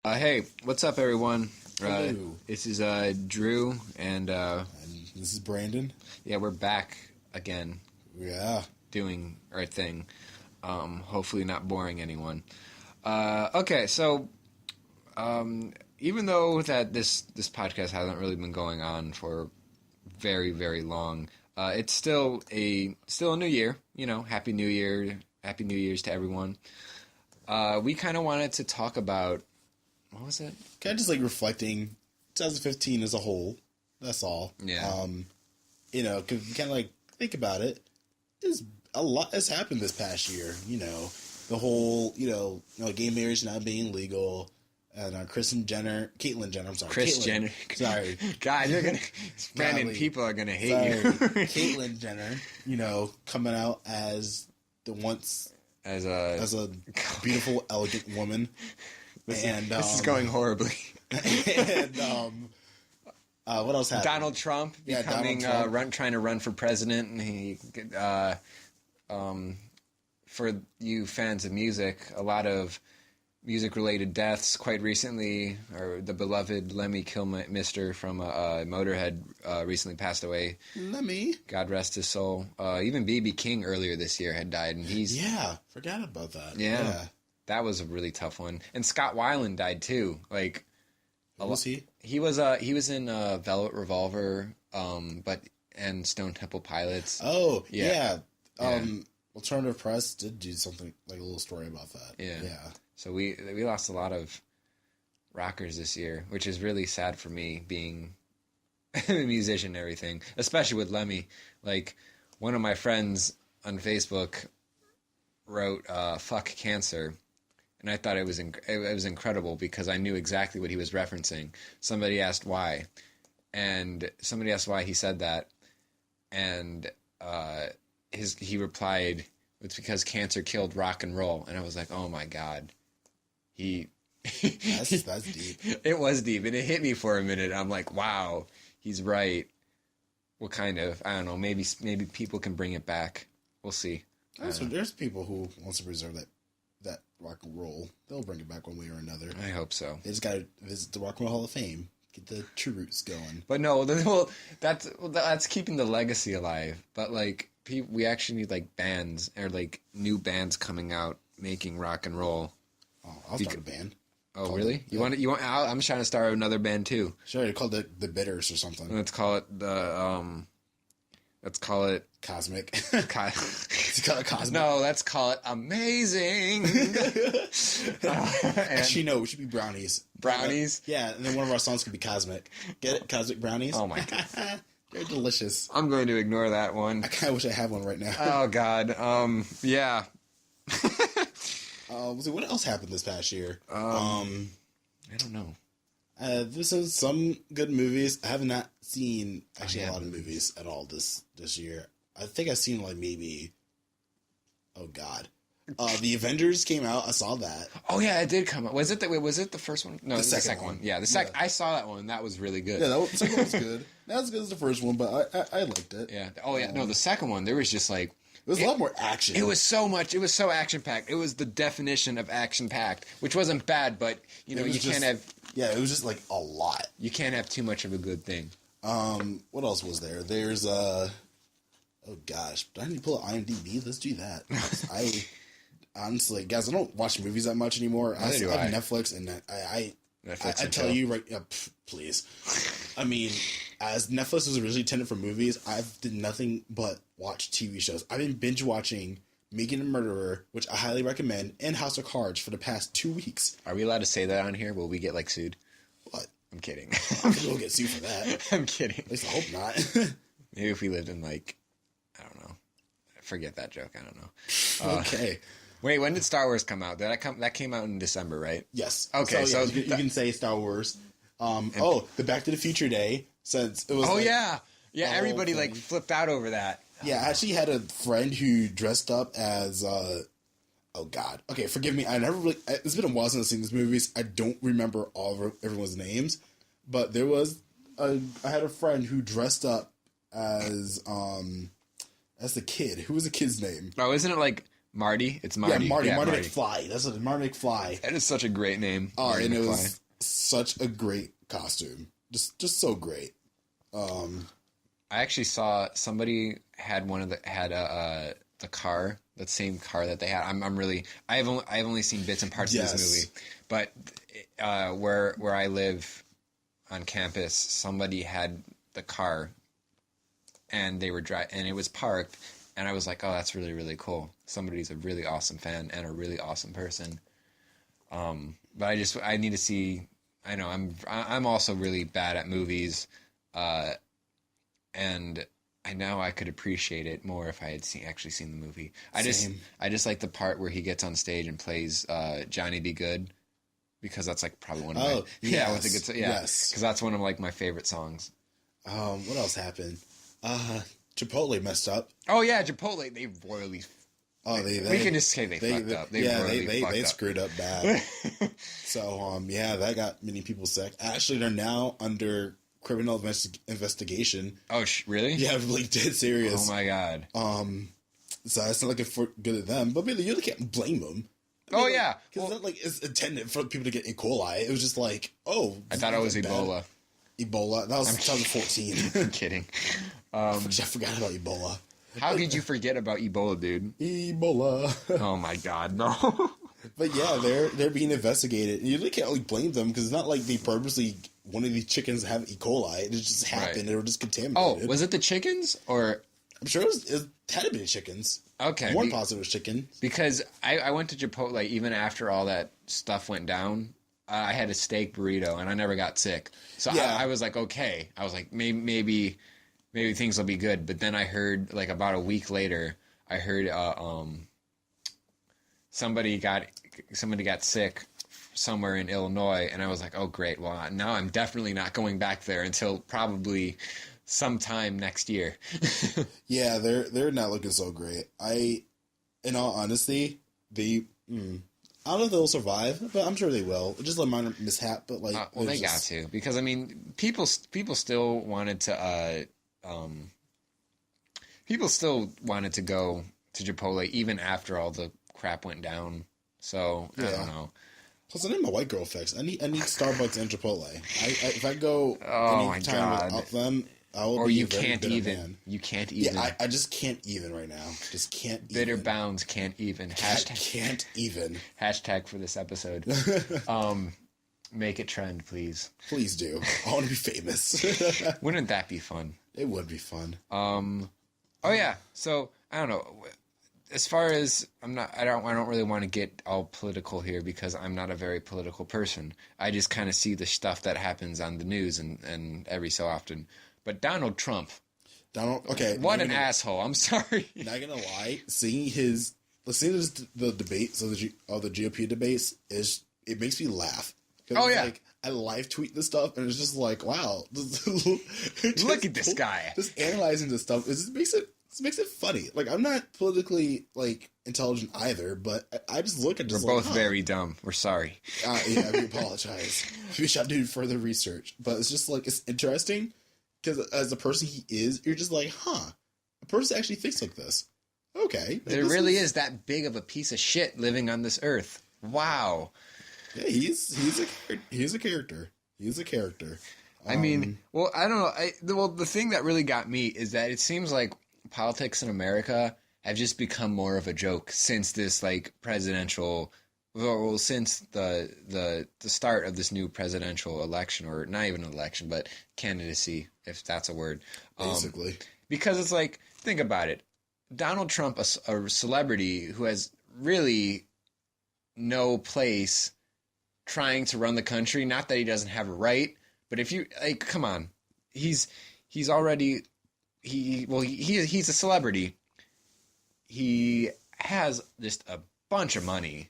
Hey, what's up, everyone? Hello. This is Drew, and And this is Brandon. yeah, we're back again Yeah. doing our thing. Hopefully, not boring anyone. Okay, so even though that this podcast hasn't really been going on for very very long, it's still a new year. You know, Happy New Year, Happy New Year's to everyone. We kind of wanted to talk about. What was it? Kind of just like reflecting 2015 as a whole. That's all. Yeah. Because you kind of like think about it. There's a lot has happened this past year. The whole, gay marriage not being legal. And Caitlyn Jenner. I'm sorry. Kris Caitlyn. Jenner. Sorry. God, you're going to... Brandon, Golly. people are going to hate you. Caitlyn Jenner, coming out as As a beautiful, elegant woman. This is going horribly. And what else happened? Donald Trump becoming trying to run for president, and he for you fans of music, a lot of music-related deaths quite recently. Or the beloved Lemmy Kilmister from Motorhead recently passed away. Lemmy, God rest his soul. Even B.B. King earlier this year had died, and forgot about that. Yeah. That was a really tough one. And Scott Weiland died too. Like, Who was he? He was in Velvet Revolver, and Stone Temple Pilots. Oh, yeah. Alternative Press did do something like a little story about that. Yeah. Yeah. So we lost a lot of rockers this year, which is really sad for me, being a musician and everything, especially with Lemmy. Like, one of my friends on Facebook wrote "fuck cancer." And I thought it was incredible because I knew exactly what he was referencing. Somebody asked why, and somebody asked why he said that, and he replied, "It's because cancer killed rock and roll." And I was like, "Oh my God, That's deep." It was deep, and it hit me for a minute. I'm like, "Wow, he's right." What kind of? I don't know. Maybe people can bring it back. We'll see. There's people who wants to preserve that rock and roll. They'll bring it back one way or another. I hope so. They just got to visit the Rock and Roll Hall of Fame, get the true roots going. But no, that's keeping the legacy alive. But like, we actually need like bands or like new bands coming out making rock and roll. Oh, I'll start a band. Oh, really? You want? I'm trying to start another band too. Sure, it's called the Bitters or something. Let's call it Cosmic. Let's call it Cosmic. No, let's call it Amazing. Actually, no, we should be Brownies. Brownies? Yeah, and then one of our songs could be Cosmic. Get it? Cosmic Brownies? Oh my God. They're delicious. I'm going to ignore that one. I kind of wish I had one right now. Oh God. Yeah. So what else happened this past year? I don't know. This is some good movies. I have not seen a lot of movies at all this year. I think I've seen like maybe. Oh God, the Avengers came out. I saw that. Oh yeah, it did come out. Was it the first one? No, The it was the second second one. one. Yeah, the second. I saw that one. That was really good. Yeah, the second one was good. Not as good as the first one, but I liked it. Yeah. Oh yeah. No, the second one. There was just like. It was a lot more action. It was so much. It was so action packed. It was the definition of action packed, which wasn't bad, but you can't have. Yeah, it was just like a lot. You can't have too much of a good thing. What else was there? There's oh gosh, do I need to pull up IMDb? Let's do that. I honestly, guys, I don't watch movies that much anymore. I have Netflix, and I tell you right, please. I mean, as Netflix was originally intended for movies, I've did nothing but watch TV shows. I've been binge watching Making a Murderer, which I highly recommend, and House of Cards for the past 2 weeks. Are we allowed to say that on here? Will we get like sued? What? I'm kidding. We'll get sued for that. I'm kidding. At least I hope not. Maybe if we lived in like, I don't know. Forget that joke. I don't know. Okay. Wait, when did Star Wars come out? That came out in December, right? Yes. Okay, so you can say Star Wars. The Back to the Future Day, since it was. Oh yeah, everybody like flipped out over that. Yeah, I actually had a friend who dressed up as. Oh God. Okay, forgive me. I never really. It's been a while since I've seen these movies. I don't remember all of everyone's names, but there was. I had a friend who dressed up as the kid. Who was the kid's name? Oh, isn't it like Marty. It's Marty. Yeah, Marty McFly. That's what Marty McFly. That is such a great name. Oh, and it was such a great costume. Just so great. I actually saw somebody had the car, that same car that they had. I've only seen bits and parts of this movie, but where I live on campus, somebody had the car, and they were and it was parked, and I was like, oh, that's really, really cool. Somebody's a really awesome fan and a really awesome person. But I need to see. I know I'm also really bad at movies, and I know I could appreciate it more if I had actually seen the movie. I just like the part where he gets on stage and plays Johnny Be Good, because that's like probably one of my because that's one of like my favorite songs. What else happened? Chipotle messed up. Oh yeah, Chipotle, they royally. Oh, we can just say they fucked up. They screwed up bad. So that got many people sick. Actually, they're now under criminal investigation. Oh, really? Yeah, like dead serious. Oh my god. So it's not looking for good at them, but really, you really can't blame them. Yeah, because it's not like it's intended for people to get E. coli. It was just like, I thought it was Ebola. Ebola. That was 2014. I'm kidding. I forgot about Ebola. How could you forget about Ebola, dude? Ebola. Oh my god, no. But yeah, they're being investigated. And you really can't like blame them, because it's not like they purposely wanted these chickens to have E. coli. It just happened. Right. They were just contaminated. Oh, was it the chickens? Or I'm sure it had to be the chickens. Okay. More positive was chicken. Because I went to Chipotle even after all that stuff went down. I had a steak burrito and I never got sick. So yeah. I was like, okay. I was like, maybe things will be good. But then I heard, like about a week later, I heard somebody got sick somewhere in Illinois, and I was like, oh great. Well, now I'm definitely not going back there until probably sometime next year. Yeah, they're not looking so great. In all honesty, I don't know if they'll survive, but I'm sure they will. Just a minor mishap, but like, they got to, because I mean, people still wanted to go to Chipotle even after all the crap went down. So I don't know. Plus, I need my white girl fix. I need Starbucks and Chipotle. If I go anytime without them, I will be a very bitter man. You can't even. Yeah, I just can't even right now. Just can't even. Bitter bounds can't even. Can't even. Hashtag for this episode. Make it trend, please. Please do. I want to be famous. Wouldn't that be fun? It would be fun. Oh yeah. So I don't know. As far as I don't really want to get all political here, because I'm not a very political person. I just kind of see the stuff that happens on the news and every so often. But Donald Trump. Okay. What an asshole. I'm sorry. Not gonna lie. Seeing the debates of the GOP debates it makes me laugh. Oh yeah. Like, I live tweet this stuff, and it's just like, wow. Look at this guy. Just analyzing this stuff. It makes it funny. Like, I'm not politically like intelligent either, but I just look at this. We're both very dumb. We're sorry. Yeah, we apologize. We should do further research, but it's just like, it's interesting because as a person he is, you're just like, a person actually thinks like this. Okay, there really is that big of a piece of shit living on this earth. Wow. Yeah, he's a character. He's a character. I mean, well, I don't know. The thing that really got me is that it seems like politics in America have just become more of a joke since this like presidential, since the start of this new presidential election, or not even an election, but candidacy, if that's a word. Basically, because it's like, think about it. Donald Trump, a celebrity who has really no place trying to run the country. Not that he doesn't have a right, but if you like, come on, he's already he's a celebrity. He has just a bunch of money.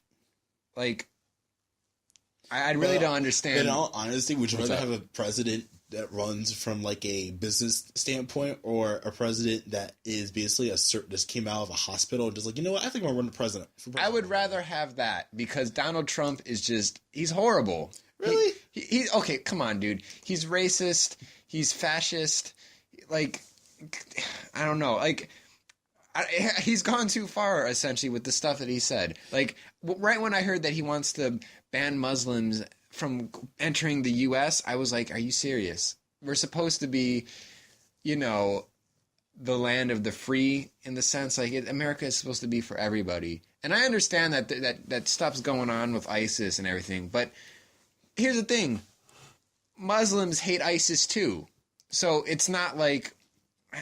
Like, I really don't understand. In all honesty, would you rather have a president that runs from like a business standpoint, or a president that is basically just came out of a hospital and just like, you know what, I think I'm gonna run for president. I would rather have that, because Donald Trump is he's horrible. Really? He okay, come on, dude. He's racist. He's fascist. Like, I don't know. Like, he's gone too far, essentially, with the stuff that he said. Like, right when I heard that he wants to ban Muslims from entering the U.S., I was like, are you serious? We're supposed to be, you know, the land of the free, in the sense, like, America is supposed to be for everybody. And I understand that stuff's going on with ISIS and everything, but here's the thing. Muslims hate ISIS too. So it's not like,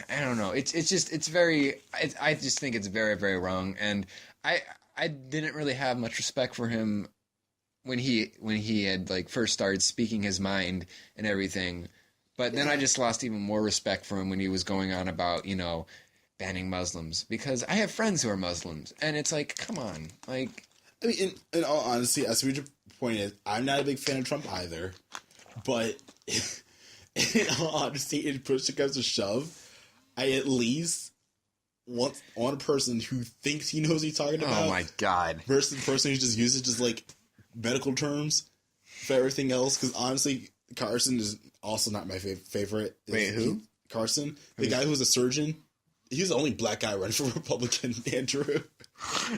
I don't know. I just think it's very, very wrong. And I didn't really have much respect for him when he had like first started speaking his mind and everything. But then I just lost even more respect for him when he was going on about, you know, banning Muslims, because I have friends who are Muslims, and it's like, come on, like. I mean, in all honesty, as your point is, I'm not a big fan of Trump either, but in all honesty, if push comes to shove, I at least want a person who thinks he knows what he's talking about. Oh my god! Versus the person who just uses just like medical terms for everything else. Because honestly, Carson is also not my favorite. Wait, who? Carson, the guy who was a surgeon. He's the only black guy running for Republican, Andrew.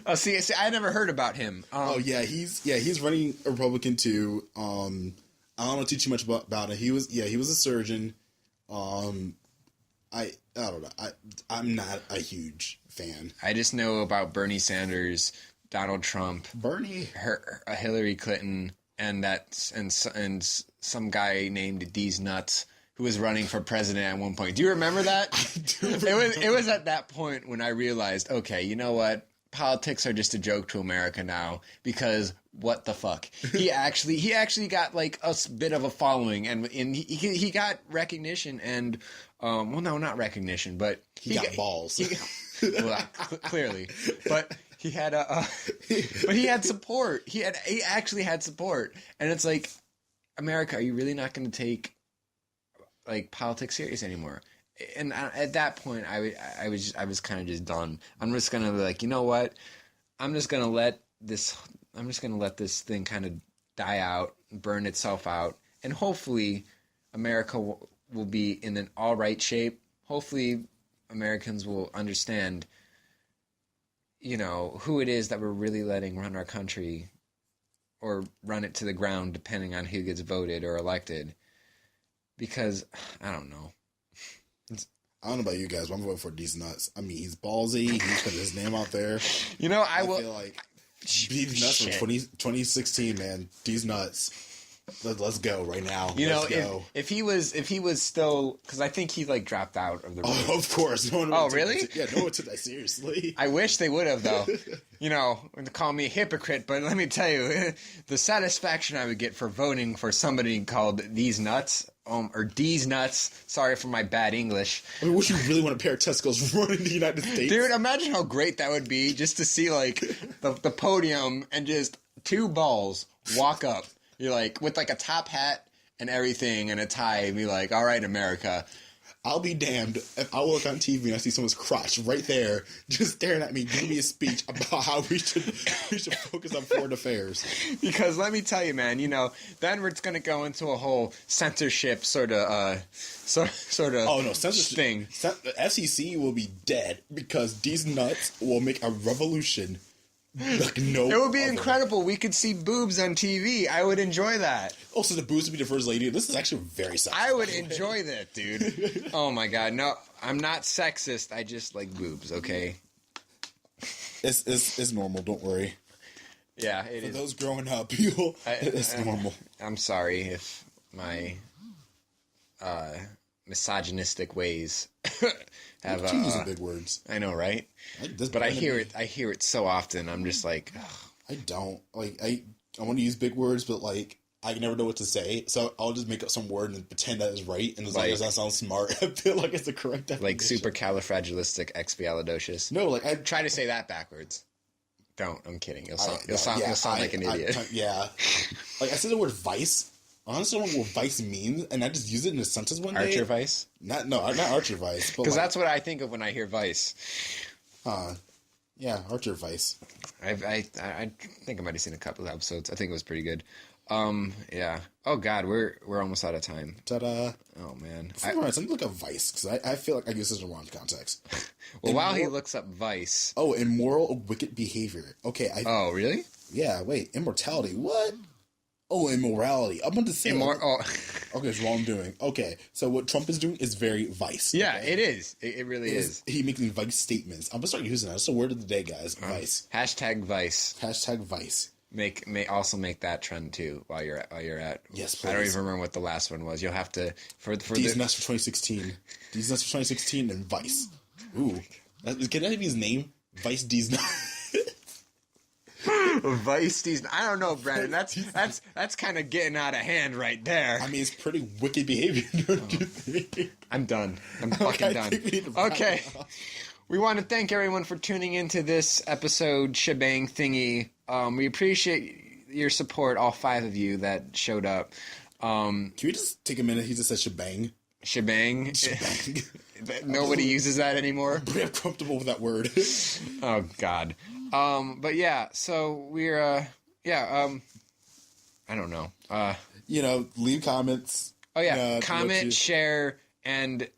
Oh, see, I never heard about him. He's running a Republican too. I don't know too much about it. He was a surgeon. I don't know. I'm not a huge fan. I just know about Bernie Sanders, Donald Trump, Hillary Clinton, and some guy named Deez Nuts, who was running for president at one point. Do you remember that? I do remember. It was at that point when I realized, okay, you know what? Politics are just a joke to America now, because what the fuck? He actually got like a bit of a following, and he got recognition, and well, no, not recognition, but he got balls. Clearly, but he had but he had support. He actually had support, and it's like, America, are you really not going to take like politics serious anymore? And at that point, I was kind of just done. I'm just gonna be like, you know what? I'm just gonna let this thing kind of die out, burn itself out, and hopefully, America will be in an all right shape. Hopefully, Americans will understand, you know, who it is that we're really letting run our country, or run it to the ground, depending on who gets voted or elected. Because I don't know. I don't know about you guys, but I'm voting for Deez Nuts. I mean, he's ballsy. He's putting his name out there. You know, I feel like Deez Nuts from 2016, man. Deez Nuts. Let's go right now. You know, if he was still, because I think he like dropped out of the race. Oh, of course. No one really? No one took that seriously. I wish they would have, though. You know, to call me a hypocrite, but let me tell you, the satisfaction I would get for voting for somebody called Deez Nuts, or Deez Nuts. Sorry for my bad English. I mean, would you really want a pair of testicles running the United States? Dude, imagine how great that would be, just to see like the podium and just two balls walk up. You're like, with like a top hat and everything and a tie, and be like, all right, America. I'll be damned if I look on TV and I see someone's crotch right there, just staring at me, giving me a speech about how we should focus on foreign affairs. Because let me tell you, man, you know, then it's going to go into a whole censorship sort of oh no, censorship thing. The FCC will be dead because Deez Nuts will make a revolution. Like no, it would be incredible. We could see boobs on TV. I would enjoy that. Also, the boobs would be the first lady. This is actually very sexist. I would enjoy that, dude. Oh my god, no, I'm not sexist. I just like boobs. Okay, it's normal. Don't worry. Yeah, it is. For those growing up, it's normal. I'm sorry if my misogynistic ways have using big words. I know, right? But I hear it so often. I'm just like, ugh. I don't like. I want to use big words, but like I never know what to say, so I'll just make up some word and pretend that is right. And as long as that sounds smart, I feel like it's the correct definition. Like supercalifragilisticexpialidocious. No, like I try to say that backwards. Don't. I'm kidding. You'll sound like an idiot. Like I said the word vice. Honestly, I don't know what vice means, and I just use it in a sentence one day. Archer vice? Not Archer vice. Because that's what I think of when I hear vice. Yeah, Archer vice. I think I might have seen a couple of episodes. I think it was pretty good. Yeah. Oh God, we're almost out of time. Ta-da! Oh man. Something look up Vice because I feel like I use this in the wrong context. Well, while he looks up Vice. Oh, immoral, wicked behavior. Okay. Oh, really? Yeah. Wait. Immortality. What? Oh, immorality. I'm about to say. Okay, it's wrong doing. Okay, so what Trump is doing is very Vice. Yeah, okay? it is. It really is. He making Vice statements. I'm gonna start using that. That's the word of the day, guys. Vice. Hashtag Vice. Hashtag Vice. Make that trend too while you're at. Yes, please. I don't even remember what the last one was. You'll have to for Deez Nuts for 2016. Deez Nuts for 2016 and Vice. Ooh, can that be his name? Vice Deez Nuts. Vice Deez. I don't know, Brandon. That's kind of getting out of hand right there. I mean, it's pretty wicked behavior. Don't you think? I'm done. I'm fucking done. Okay. We want to thank everyone for tuning into this episode shebang thingy. We appreciate your support, all 5 of you that showed up. Can we just take a minute? He just said shebang. Shebang? Shebang. Nobody uses that anymore? I'm pretty comfortable with that word. Oh, God. But yeah, so we're, I don't know. Leave comments. Oh, yeah. Comment, share, and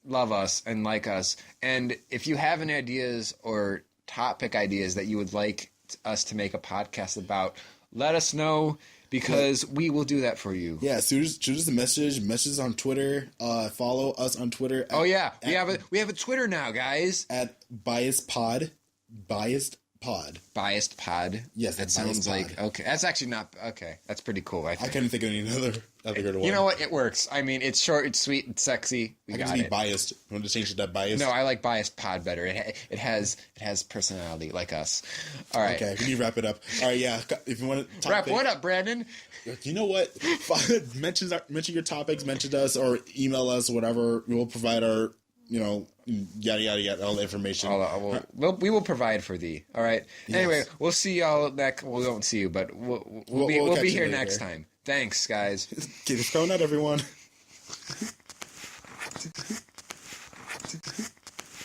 love us and like us. And if you have any ideas or topic ideas that you would like us to make a podcast about, let us know because we will do that for you. Yeah, shoot us a message on Twitter. Follow us on Twitter. We have a Twitter now, guys. At biasedpod. Biased pod. Yes, that sounds like okay. That's actually not okay. That's pretty cool. I couldn't think of any other good one. You know what? It works. I mean, it's short, it's sweet, it's sexy. We got it. Biased. You want to change it to biased? No, I like biased pod better. It has personality like us. All right. Okay, we need to wrap it up. All right, yeah. If you want to wrap what up, Brandon? You know what? mention your topics. Mention us or email us. Whatever. We will provide our. Yada yada yada, all the information. We will provide for thee. All right. Yes. Anyway, we'll see y'all next. We won't see you, but we'll be here next time. Thanks, guys. Keep it going out, everyone.